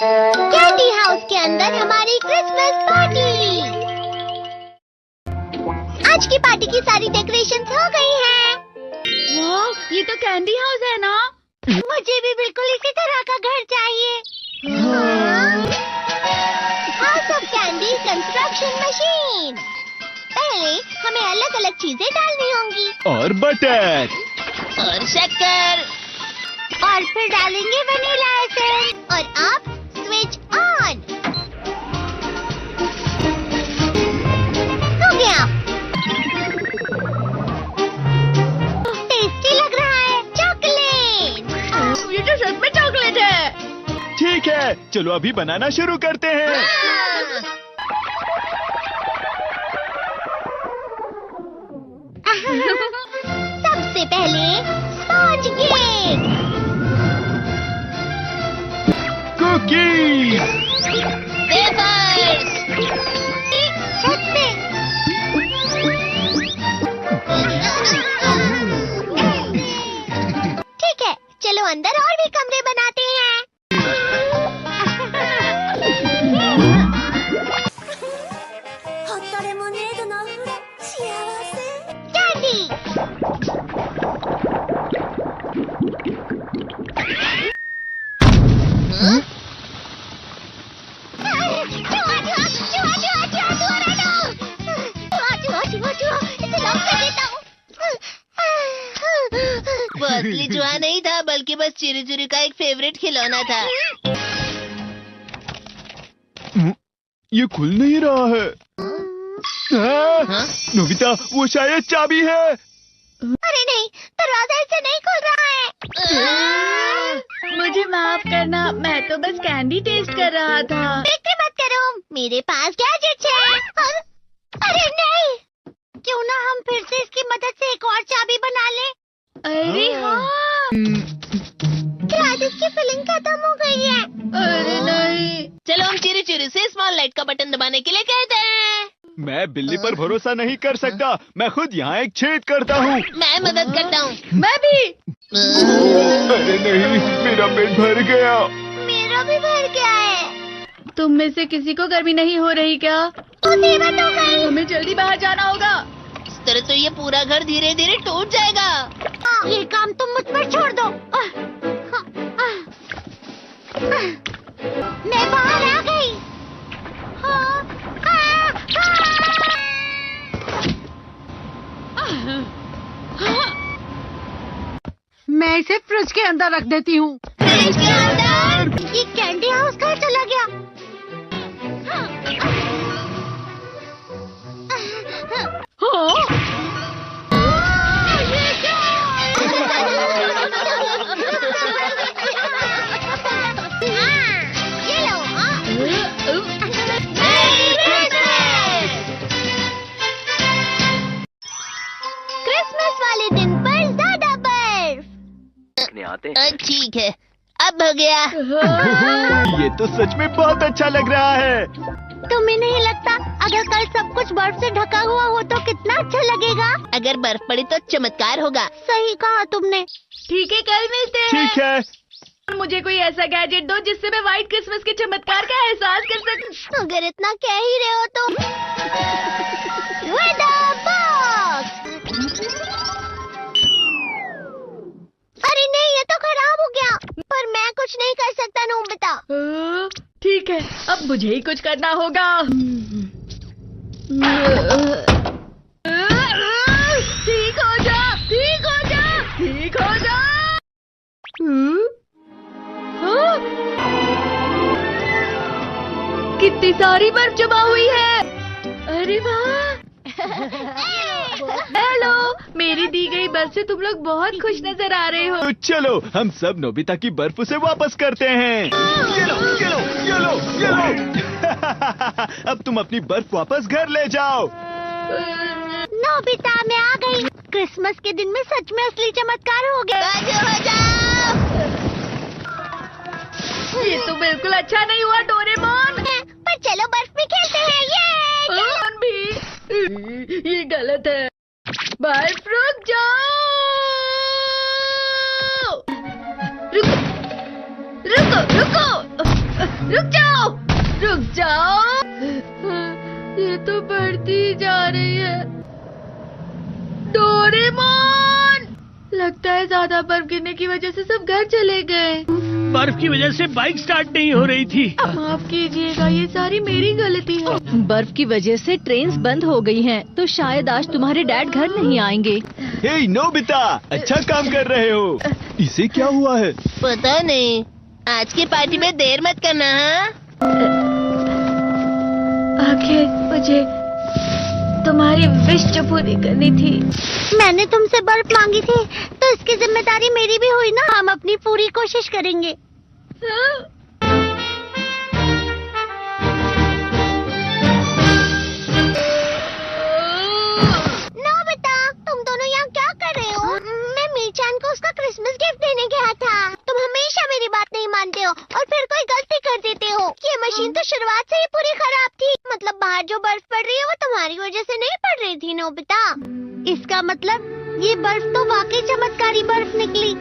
Candy house के अंदर हमारी क्रिसमस पार्टी। आज की पार्टी की सारी डेकोरेशंस हो गई हैं। वाह, ये तो कैंडी हाउस है ना? मुझे भी बिल्कुल इसी तरह का घर चाहिए। House of candy construction machine. पहले हमें अलग अलग चीजें डालनी होंगी और बटर और शक्कर, और फिर डालेंगे वनीला एसेंस और अब स्विच ऑन। हो गया। टेस्टी लग रहा है। चॉकलेट। ये तो सच में चॉकलेट है। ठीक है, चलो अभी बनाना शुरू करते हैं। सबसे पहले स्पॉन्ज केक, कुकीज, वेफर्स, छत पे। ठीक है, चलो अंदर और भी कमरे बनाते हैं। कैंडी। वो असली चूहा नहीं था, बल्कि बस चिरू चिरू का एक फेवरेट खिलौना था। ये खुल नहीं रहा है। नोबिता, वो शायद चाबी है। अरे नहीं, दरवाजा इससे नहीं खुल रहा है। मुझे माफ करना, मैं तो बस कैंडी टेस्ट कर रहा था। फिक्र मत करो, मेरे पास गैजेट्स है। अरे नहीं, क्यों ना हम फिर से इसकी मदद से एक और चाबी बना लें। अरे हाँ। शायद इसकी फिलिंग खत्म हो गई है। अरे नहीं। चलो हम चिरू चिरू से स्मॉल लाइट का बटन दबाने के लिए कहते हैं। मैं बिल्ली पर भरोसा नहीं कर सकता। मैं खुद यहाँ एक छेद करता हूँ। मैं मदद करता हूँ। मैं भी। अरे नहीं, मेरा पेट भर गया। मेरा भी भर गया है। तुम में से किसी को गर्मी नहीं हो रही क्या? मुसीबत हो गई। हमें जल्दी बाहर जाना होगा। इस तरह तो ये पूरा घर धीरे धीरे टूट जाएगा। ये काम तुम मुझ पर छोड़ दो। मैं बाहर आ गई। मैं इसे फ्रिज के अंदर रख देती हूँ। फ्रिज के अंदर? ये कैंडी हाउस कहाँ चला गया? ये लो। क्रिसमस वाले दिन पर ज्यादा बर्फ। ठीक है, अब हो गया। ये तो सच में बहुत अच्छा लग रहा है। तुम्हें नहीं लगता अगर कल सब कुछ बर्फ से ढका हुआ हो तो कितना अच्छा लगेगा? अगर बर्फ पड़ी तो चमत्कार होगा। सही कहा तुमने। ठीक है, कल मिलते हैं। ठीक है। मुझे कोई ऐसा गैजेट दो जिससे मैं व्हाइट क्रिसमस के चमत्कार का एहसास कर सकूं। अगर इतना कह ही रहे हो तो वेदर बॉक्स। अरे नहीं, ये तो खराब हो गया। पर मैं कुछ नहीं कर सकता नोबिता। ठीक है, अब मुझे ही कुछ करना होगा। ठीक हो जा, ठीक हो जा, ठीक हो जा। कितनी सारी बर्फ जमा हुई है। अरे वाह। हेलो, मेरी दी गई बर्फ से तुम लोग बहुत खुश नजर आ रहे हो। तो चलो हम सब नोबिता की बर्फ उसे वापस करते हैं। ये लो, ये लो, ये लो, ये लो। अब तुम अपनी बर्फ वापस घर ले जाओ। नोबिता, मैं आ गई। क्रिसमस के दिन में सच में असली चमत्कार हो गया। हो जाओ। ये तो बिल्कुल अच्छा नहीं हुआ डोरेमोन। पर चलो बर्फ में खेलते हैं। ये भी ये गलत है। बर्फ रुक जाओ। रुको रुको रुको। रुक जाओ, रुक जाओ। ये तो बढ़ती ही जा रही है। डोरेमोन, लगता है ज्यादा बर्फ गिरने की वजह से सब घर चले गए। बर्फ की वजह से बाइक स्टार्ट नहीं हो रही थी। माफ कीजिएगा, ये सारी मेरी गलती है। बर्फ की वजह से ट्रेन्स बंद हो गई हैं, तो शायद आज तुम्हारे डैड घर नहीं आएंगे। हे नोबिता, अच्छा काम कर रहे हो। इसे क्या हुआ है? पता नहीं, आज की पार्टी में देर मत करना। हाँ, आखिर मुझे तुम्हारी विश जो पूरी करनी थी। मैंने तुमसे बर्फ मांगी थी, तो इसकी जिम्मेदारी मेरी भी हुई ना। हम अपनी पूरी कोशिश करेंगे। नोबिता, तुम दोनों यहाँ क्या कर रहे हो? मैं मीचान को उसका क्रिसमस गिफ्ट देने गया था। तुम हमेशा मेरी बात नहीं मानते हो और फिर कोई गलती कर देते हो। ये मशीन तो शुरुआत से ही पूरी खराब थी। मतलब बाहर जो बर्फ पड़ रही है वो तुम्हारी वजह से नहीं पड़ रही थी नोबिता। इसका मतलब ये बर्फ तो वाकई चमत्कारी बर्फ निकली।